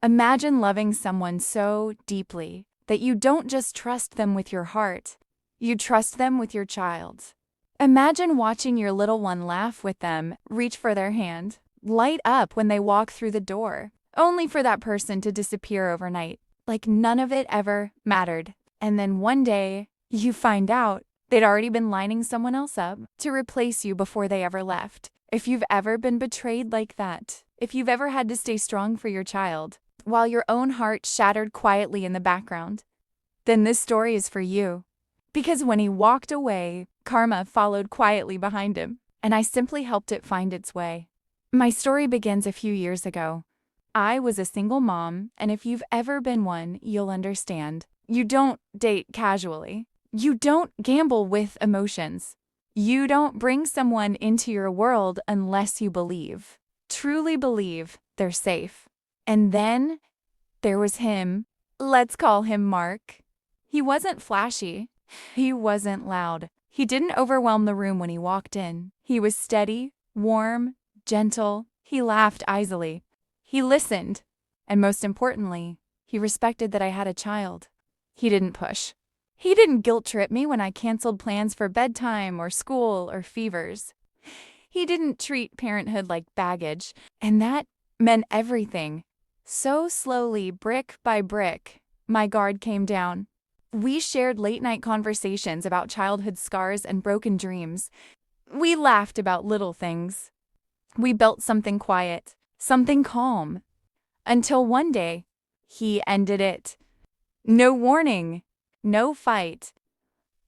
Imagine loving someone so deeply that you don't just trust them with your heart, you trust them with your child. Imagine watching your little one laugh with them, reach for their hand, light up when they walk through the door, only for that person to disappear overnight, like none of it ever mattered. And then one day, you find out they'd already been lining someone else up to replace you before they ever left. If you've ever been betrayed like that, if you've ever had to stay strong for your child, while your own heart shattered quietly in the background, then this story is for you. Because when he walked away, karma followed quietly behind him, and I simply helped it find its way. My story begins a few years ago. I was a single mom, and if you've ever been one, you'll understand. You don't date casually. You don't gamble with emotions. You don't bring someone into your world unless you believe, truly believe, they're safe. And then there was him. Let's call him Mark. He wasn't flashy. He wasn't loud. He didn't overwhelm the room when he walked in. He was steady, warm, gentle. He laughed easily. He listened. And most importantly, he respected that I had a child. He didn't push. He didn't guilt trip me when I canceled plans for bedtime or school or fevers. He didn't treat parenthood like baggage, and that meant everything. So slowly, brick by brick, my guard came down. We shared late-night conversations about childhood scars and broken dreams. We laughed about little things. We built something quiet, something calm. Until one day, he ended it. No warning, no fight.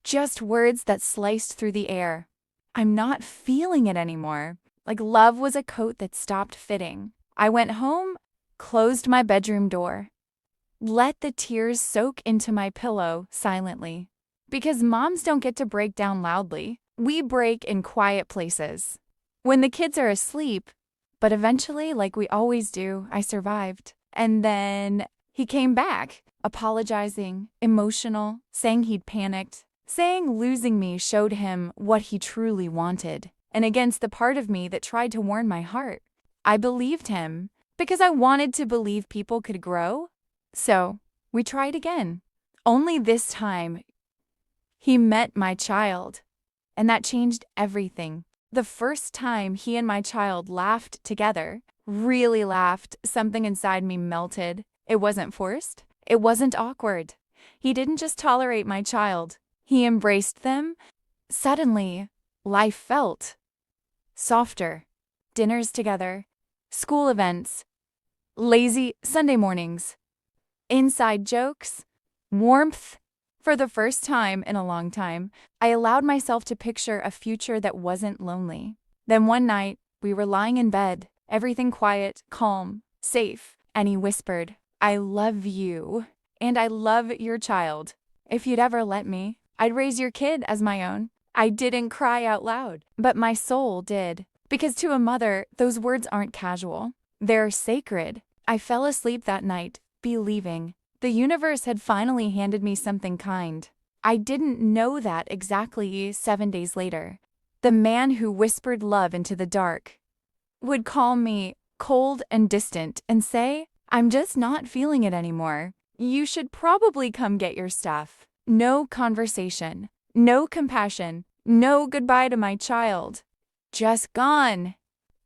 Just words that sliced through the air. I'm not feeling it anymore. Like love was a coat that stopped fitting. I went home, closed my bedroom door. Let the tears soak into my pillow silently. Because moms don't get to break down loudly. We break in quiet places. When the kids are asleep. But eventually, like we always do, I survived. And then he came back, apologizing, emotional, saying he'd panicked, saying losing me showed him what he truly wanted. And against the part of me that tried to warn my heart, I believed him because I wanted to believe people could grow. So we tried again. Only this time, he met my child, and that changed everything. The first time he and my child laughed together, really laughed, something inside me melted. It wasn't forced. It wasn't awkward. He didn't just tolerate my child. He embraced them. Suddenly, life felt softer. Dinners together, school events, lazy Sunday mornings, inside jokes, warmth. For the first time in a long time, I allowed myself to picture a future that wasn't lonely. Then one night, we were lying in bed, everything quiet, calm, safe, and he whispered, "I love you, and I love your child. If you'd ever let me, I'd raise your kid as my own." I didn't cry out loud, but my soul did. Because to a mother, those words aren't casual. They're sacred. I fell asleep that night, believing the universe had finally handed me something kind. I didn't know that exactly 7 days later. The man who whispered love into the dark would call me cold and distant and say, "I'm just not feeling it anymore. You should probably come get your stuff." No conversation, no compassion, no goodbye to my child. Just gone.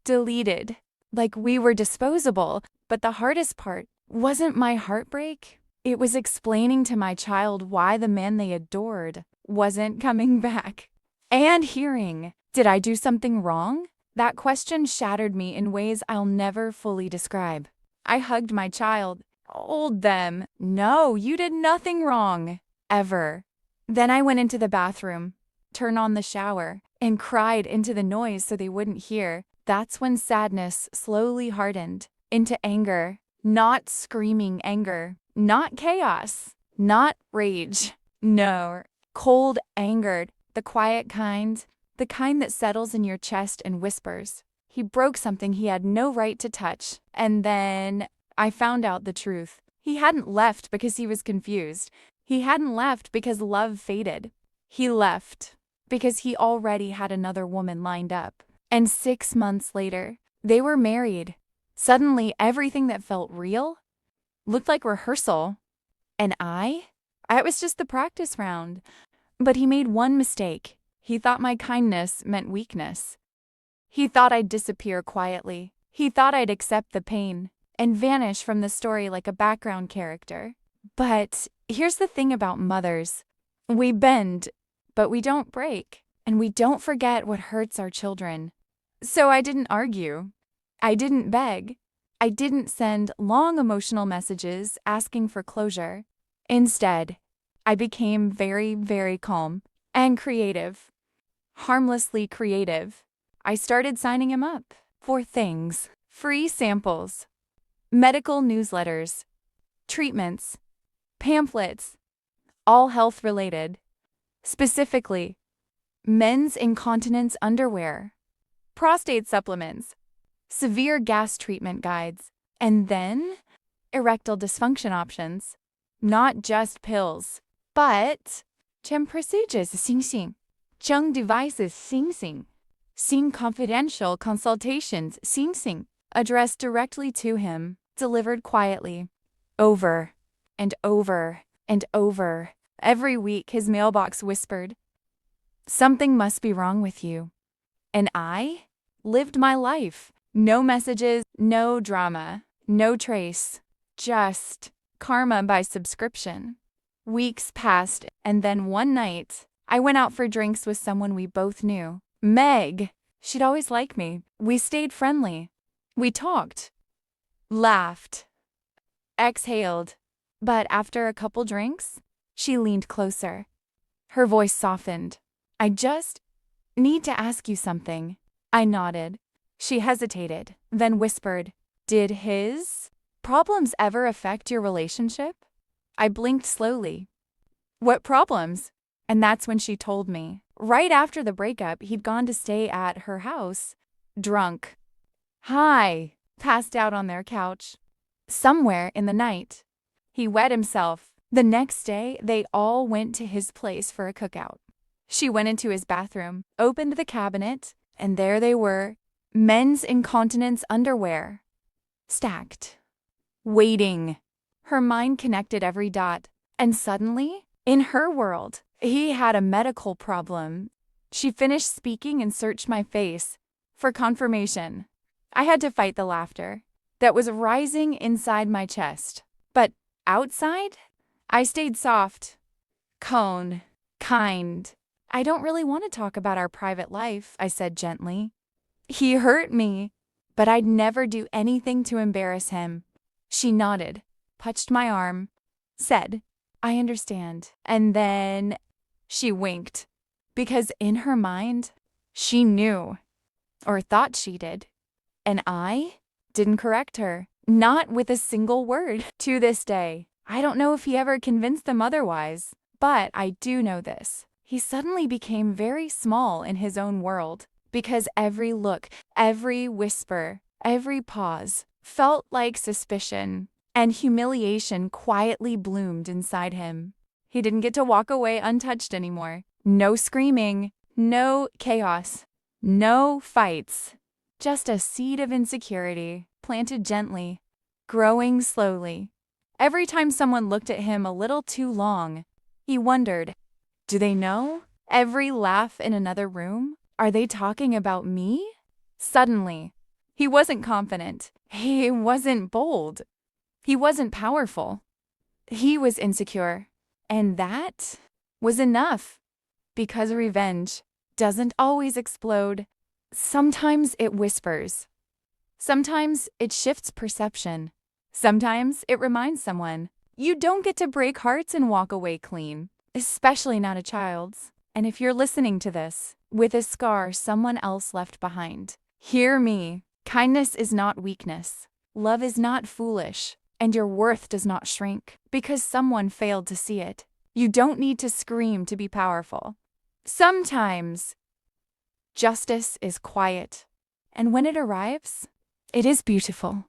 Deleted. Like we were disposable. But the hardest part wasn't my heartbreak. It was explaining to my child why the man they adored wasn't coming back. And hearing, did I do something wrong? That question shattered me in ways I'll never fully describe. I hugged my child, told them, "No, you did nothing wrong. Ever." Then I went into the bathroom, turned on the shower, and cried into the noise so they wouldn't hear. That's when sadness slowly hardened into anger. Not screaming anger, not chaos, not rage. No, cold anger, the quiet kind, the kind that settles in your chest and whispers. He broke something he had no right to touch. And then I found out the truth. He hadn't left because he was confused. He hadn't left because love faded. He left because he already had another woman lined up. And 6 months later, they were married. Suddenly, everything that felt real looked like rehearsal. And I was just the practice round. But he made one mistake. He thought my kindness meant weakness. He thought I'd disappear quietly. He thought I'd accept the pain and vanish from the story like a background character. But here's the thing about mothers. We bend, but we don't break. And we don't forget what hurts our children. So I didn't argue. I didn't beg. I didn't send long emotional messages asking for closure. Instead, I became very, very calm and creative. Harmlessly creative. I started signing him up for things. Free samples, medical newsletters, treatments, pamphlets, all health related. Specifically, men's incontinence underwear, prostate supplements, severe gas treatment guides, and then erectile dysfunction options. Not just pills, but 全 procedures 星星, 整 devices 星星, 新 confidential consultations 星星, addressed directly to him, delivered quietly, over and over and over. Every week his mailbox whispered, "Something must be wrong with you." And I lived my life. No messages, no drama, no trace, just karma by subscription. Weeks passed, and then one night, I went out for drinks with someone we both knew. Meg. She'd always liked me. We stayed friendly. We talked, laughed, exhaled. But after a couple drinks, she leaned closer. Her voice softened. "I just need to ask you something." I nodded. She hesitated, then whispered, "Did his problems ever affect your relationship?" I blinked slowly. "What problems?" And that's when she told me. Right after the breakup, he'd gone to stay at her house, drunk, high, passed out on their couch. Somewhere in the night, he wet himself. The next day, they all went to his place for a cookout. She went into his bathroom, opened the cabinet, and there they were, men's incontinence underwear, stacked, waiting. Her mind connected every dot, and suddenly, in her world, he had a medical problem. She finished speaking and searched my face for confirmation. I had to fight the laughter that was rising inside my chest. But outside, I stayed soft, cone, kind. "I don't really want to talk about our private life," I said gently. "He hurt me, but I'd never do anything to embarrass him." She nodded, touched my arm, said, "I understand." And then she winked, because in her mind, she knew, or thought she did. And I didn't correct her, not with a single word. To this day, I don't know if he ever convinced them otherwise, but I do know this. He suddenly became very small in his own world, because every look, every whisper, every pause felt like suspicion, and humiliation quietly bloomed inside him. He didn't get to walk away untouched anymore. No screaming, no chaos, no fights. Just a seed of insecurity, planted gently, growing slowly. Every time someone looked at him a little too long, he wondered, do they know? Every laugh in another room? Are they talking about me? Suddenly, he wasn't confident. He wasn't bold. He wasn't powerful. He was insecure. And that was enough. Because revenge doesn't always explode. Sometimes it whispers. Sometimes it shifts perception. Sometimes it reminds someone, you don't get to break hearts and walk away clean, especially not a child's. And if you're listening to this with a scar someone else left behind, hear me. Kindness is not weakness. Love is not foolish. And your worth does not shrink because someone failed to see it. You don't need to scream to be powerful. Sometimes justice is quiet. And when it arrives, it is beautiful.